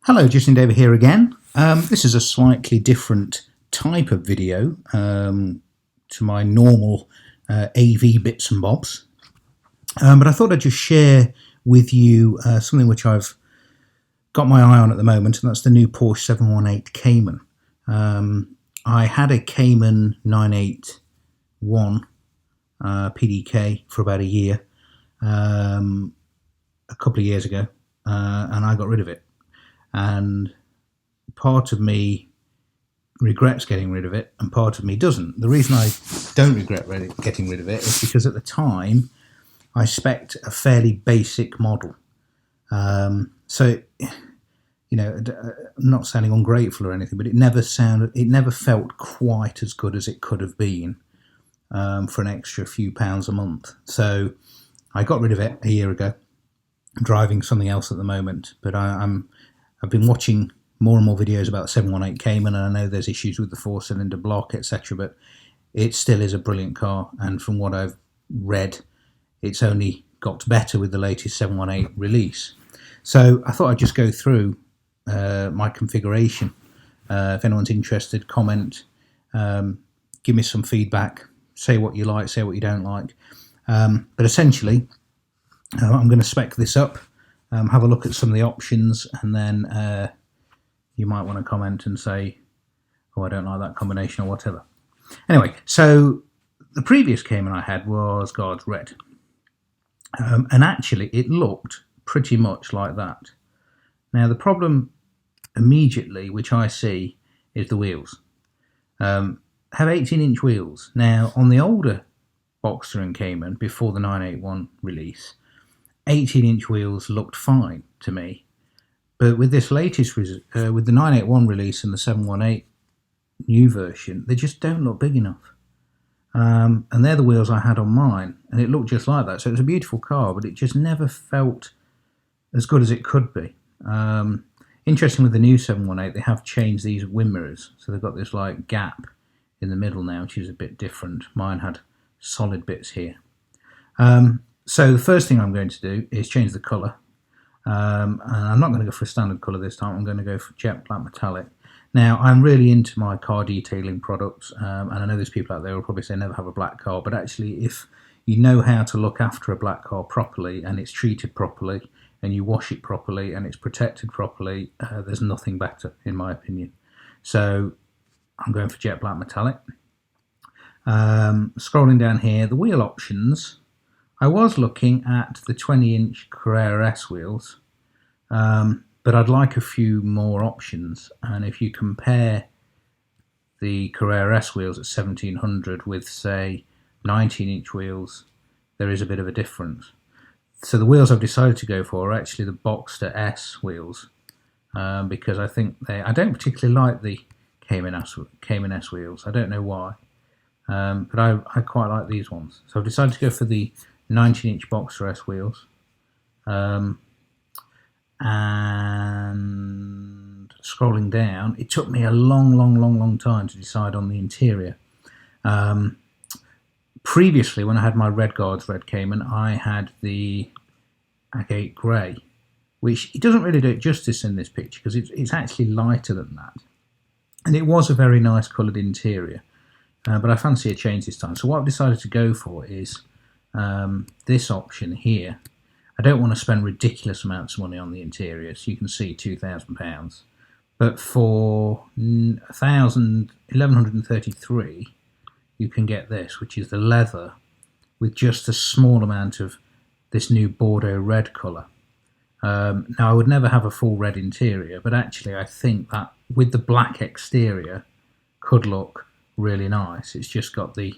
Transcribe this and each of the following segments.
Hello, Justin David here again. This is a slightly different type of video to my normal AV bits and bobs. But I thought I'd just share with you something which I've got my eye on at the moment, and that's the new Porsche 718 Cayman. I had a Cayman 981 PDK for about a year, a couple of years ago, and I got rid of it. And part of me regrets getting rid of it and part of me doesn't. The reason I don't regret getting rid of it is because at the time I spec'd a fairly basic model. So, you know, I'm not sounding ungrateful or anything, but it never felt quite as good as it could have been for an extra few pounds a month. So I got rid of it a year ago. I'm driving something else at the moment, but I've been watching more and more videos about the 718 Cayman, and I know there's issues with the four-cylinder block, etc., but it still is a brilliant car, and from what I've read, it's only got better with the latest 718 release. So I thought I'd just go through my configuration. If anyone's interested, comment, give me some feedback, say what you like, say what you don't like. But essentially, I'm going to spec this up. Have a look at some of the options, and then you might want to comment and say, oh, I don't like that combination or whatever. Anyway, so the previous Cayman I had was Guards Red. And actually it looked pretty much like that. Now the problem immediately, which I see, is the wheels. Have 18-inch wheels. Now on the older Boxster and Cayman, before the 981 release, 18-inch wheels looked fine to me, but with this latest, with the 981 release and the 718 new version, they just don't look big enough. And they're the wheels I had on mine, and it looked just like that. So it was a beautiful car, but it just never felt as good as it could be. Interesting with the new 718, they have changed these wing mirrors, so they've got this like gap in the middle now, which is a bit different. Mine had solid bits here. So the first thing I'm going to do is change the colour. And I'm not going to go for a standard colour this time. I'm going to go for jet black metallic. Now, I'm really into my car detailing products, and I know there's people out there who will probably say never have a black car, but actually if you know how to look after a black car properly, and it's treated properly, and you wash it properly, and it's protected properly, there's nothing better, in my opinion. So I'm going for jet black metallic. Scrolling down here, the wheel options, I was looking at the 20-inch Carrera S wheels, but I'd like a few more options. And if you compare the Carrera S wheels at 1700 with, say, 19-inch wheels, there is a bit of a difference. So the wheels I've decided to go for are actually the Boxster S wheels, because I think I don't particularly like the Cayman S wheels. I don't know why, but I quite like these ones. So I've decided to go for the 19-inch Boxster S wheels, and scrolling down, it took me a long time to decide on the interior. Previously, when I had my Red Guards Red Cayman, I had the agate grey, which it doesn't really do it justice in this picture because it's actually lighter than that, and it was a very nice coloured interior, but I fancy a change this time. So what I've decided to go for is this option here. I don't want to spend ridiculous amounts of money on the interior, so you can see £2,000, but for 1133 you can get this, which is the leather with just a small amount of this new Bordeaux red colour. Now I would never have a full red interior, but actually I think that with the black exterior could look really nice. It's just got the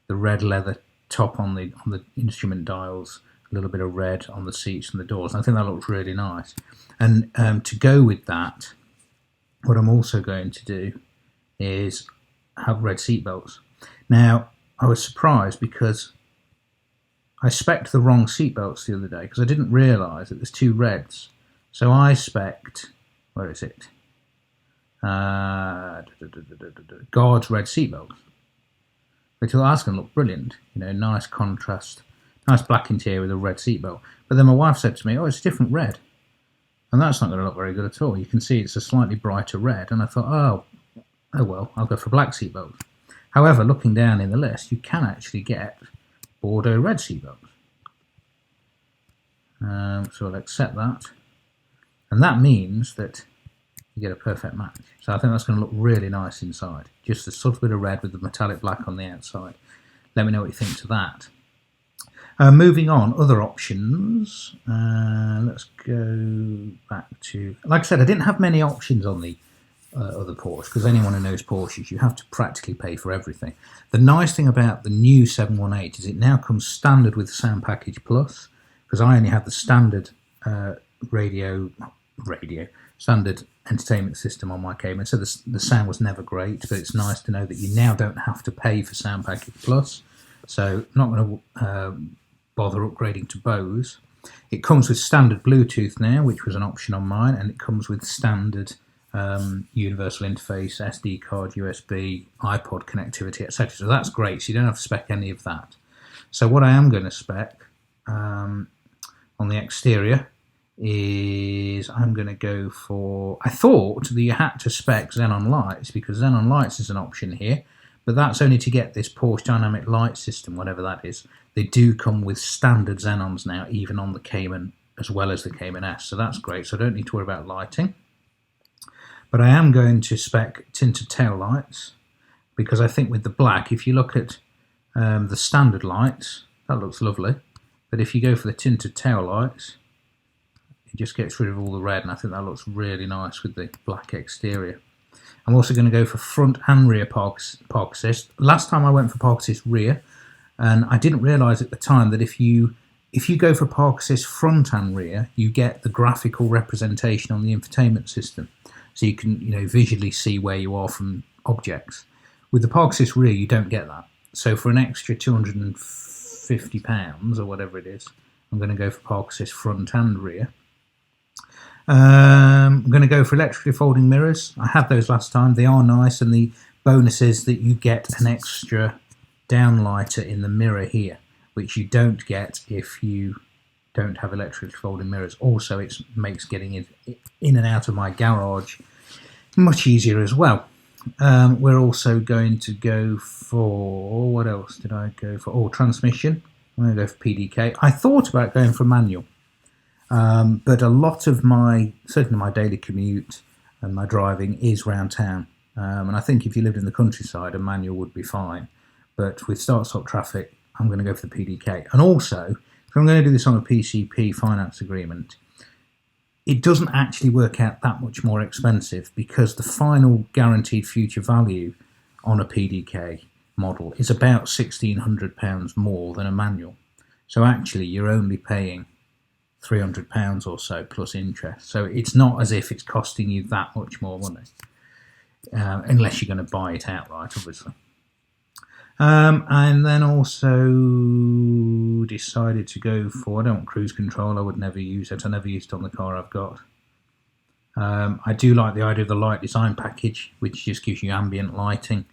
red leather top on the instrument dials, a little bit of red on the seats and the doors, and I think that looks really nice. And to go with that, what I'm also going to do is have red seat belts. Now I was surprised because I spec'd the wrong seat belts the other day because I didn't realise that there's two reds. So I spec'd, where is it? Guards red seat belts. I thought that's going to look brilliant, you know, nice contrast, nice black interior with a red seatbelt. But then my wife said to me, oh, it's a different red. And that's not going to look very good at all. You can see it's a slightly brighter red, and I thought, oh well, I'll go for black seatbelts. However, looking down in the list, you can actually get Bordeaux red seatbelts. So I'll accept that. And that means that you get a perfect match. So I think that's going to look really nice inside. Just a subtle bit of red with the metallic black on the outside. Let me know what you think to that. Moving on, other options. Let's go back to... Like I said, I didn't have many options on the other Porsche, because anyone who knows Porsches, you have to practically pay for everything. The nice thing about the new 718 is it now comes standard with Sound Package Plus, because I only had the standard standard entertainment system on my Cayman, so the sound was never great, but it's nice to know that you now don't have to pay for Sound Package Plus. So I'm not going to bother upgrading to Bose. It comes with standard Bluetooth now, which was an option on mine, and it comes with standard universal interface, SD card, USB, iPod connectivity, etc. So that's great, so you don't have to spec any of that. So what I am going to spec on the exterior is I'm going to go for... I thought that you had to spec xenon lights, because xenon lights is an option here, but that's only to get this Porsche dynamic light system, whatever that is. They do come with standard xenons now, even on the Cayman as well as the Cayman S, so that's great, so I don't need to worry about lighting. But I am going to spec tinted tail lights, because I think with the black, if you look at the standard lights, that looks lovely, but if you go for the tinted tail lights, it just gets rid of all the red, and I think that looks really nice with the black exterior. I'm also going to go for front and rear park assist. Last time I went for park assist rear, and I didn't realise at the time that if you go for park assist front and rear, you get the graphical representation on the infotainment system, so you can visually see where you are from objects. With the park assist rear, you don't get that. So for an extra £250 or whatever it is, I'm going to go for park assist front and rear. I'm going to go for electrically folding mirrors. I had those last time. They are nice, and the bonus is that you get an extra downlighter in the mirror here, which you don't get if you don't have electrically folding mirrors. Also, it makes getting in and out of my garage much easier as well. We're also going to go for... What else did I go for? Oh, transmission. I'm going to go for PDK. I thought about going for manual. But a lot of certainly my daily commute and my driving is round town. And I think if you lived in the countryside, a manual would be fine. But with start-stop traffic, I'm going to go for the PDK. And also, if I'm going to do this on a PCP finance agreement, it doesn't actually work out that much more expensive, because the final guaranteed future value on a PDK model is about £1,600 more than a manual. So actually, you're only paying £300 or so plus interest. So it's not as if it's costing you that much more money, unless you're going to buy it outright, obviously. And then also decided to go for... I don't want cruise control. I would never use it. I never used it on the car I've got. I do like the idea of the light design package, which just gives you ambient lighting,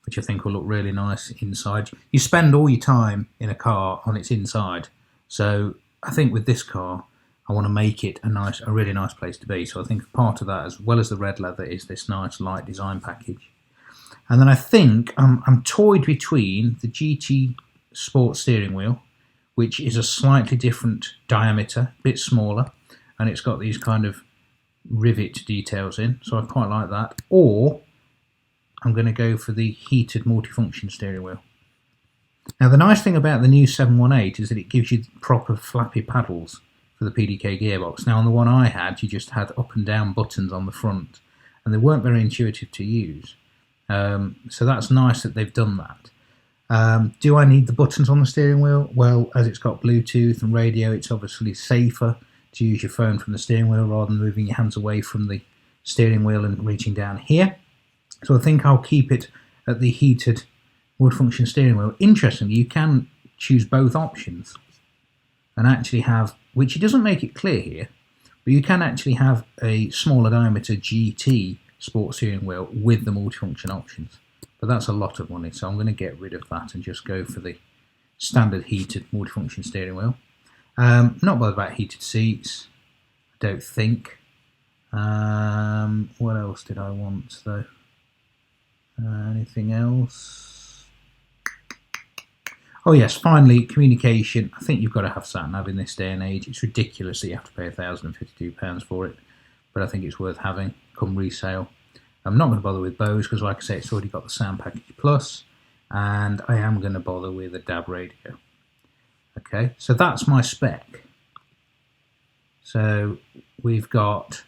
which I think will look really nice inside. You spend all your time in a car on its inside, so I think with this car, I want to make it a really nice place to be. So I think part of that, as well as the red leather, is this nice light design package. And then I think I'm toyed between the GT Sport steering wheel, which is a slightly different diameter, a bit smaller, and it's got these kind of rivet details in, so I quite like that. Or I'm going to go for the heated multifunction steering wheel. Now the nice thing about the new 718 is that it gives you proper flappy paddles for the PDK gearbox. Now on the one I had, you just had up and down buttons on the front, and they weren't very intuitive to use. So that's nice that they've done that. Do I need the buttons on the steering wheel? Well, as it's got Bluetooth and radio, it's obviously safer to use your phone from the steering wheel rather than moving your hands away from the steering wheel and reaching down here. So I think I'll keep it at the heated wood function steering wheel. Interestingly, you can choose both options and actually have, which it doesn't make it clear here, but you can actually have a smaller diameter GT sport steering wheel with the multifunction options. But that's a lot of money, so I'm going to get rid of that and just go for the standard heated multifunction steering wheel. Not bothered about heated seats, I don't think. What else did I want though? Anything else? Oh yes, finally, communication. I think you've got to have sat-nav in this day and age. It's ridiculous that you have to pay £1,052 for it, but I think it's worth having come resale. I'm not going to bother with Bose because, like I say, it's already got the Sound Package Plus, and I am going to bother with a DAB radio. Okay, so that's my spec. So we've got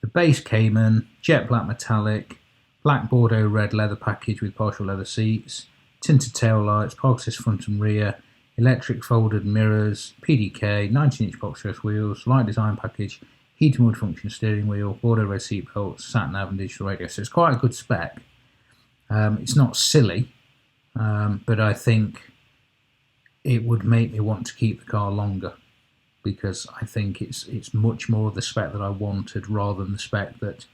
the base Cayman, jet black metallic, black Bordeaux red leather package with partial leather seats, tinted tail lights, park assist front and rear, electric folded mirrors, PDK, 19-inch box-rest wheels, light design package, heated multifunction steering wheel, Bordeaux red seat belts, sat-nav and digital radio. So it's quite a good spec. It's not silly, but I think it would make me want to keep the car longer, because I think it's much more of the spec that I wanted rather than the spec that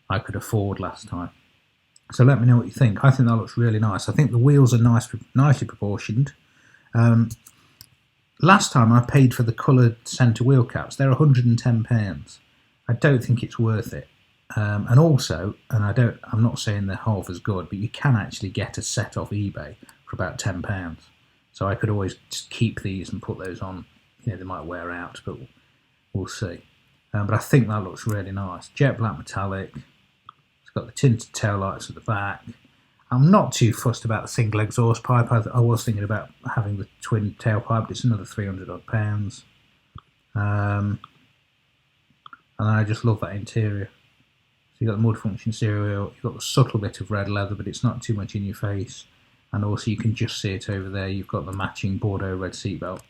I could afford last time. So let me know what you think. I think that looks really nice. I think the wheels are nicely proportioned. Last time I paid for the coloured centre wheel caps. They're £110. I don't think it's worth it. And also, I'm not saying they're half as good, but you can actually get a set off eBay for about £10. So I could always just keep these and put those on. You know, they might wear out, but we'll see. But I think that looks really nice. Jet black metallic. It's got the tinted tail lights at the back. I'm not too fussed about the single exhaust pipe. I was thinking about having the twin tailpipe, but it's another 300 odd pounds. And I just love that interior. So you've got the multifunction steering wheel, you've got the subtle bit of red leather, but it's not too much in your face. And also you can just see it over there. You've got the matching Bordeaux red seatbelt,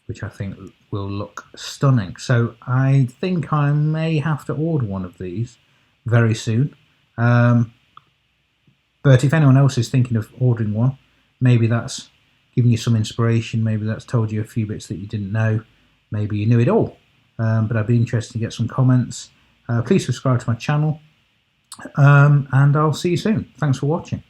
which I think will look stunning. So I think I may have to order one of these very soon. But if anyone else is thinking of ordering one, maybe that's given you some inspiration, maybe that's told you a few bits that you didn't know, maybe you knew it all. But I'd be interested to get some comments. Please subscribe to my channel, and I'll see you soon. Thanks for watching.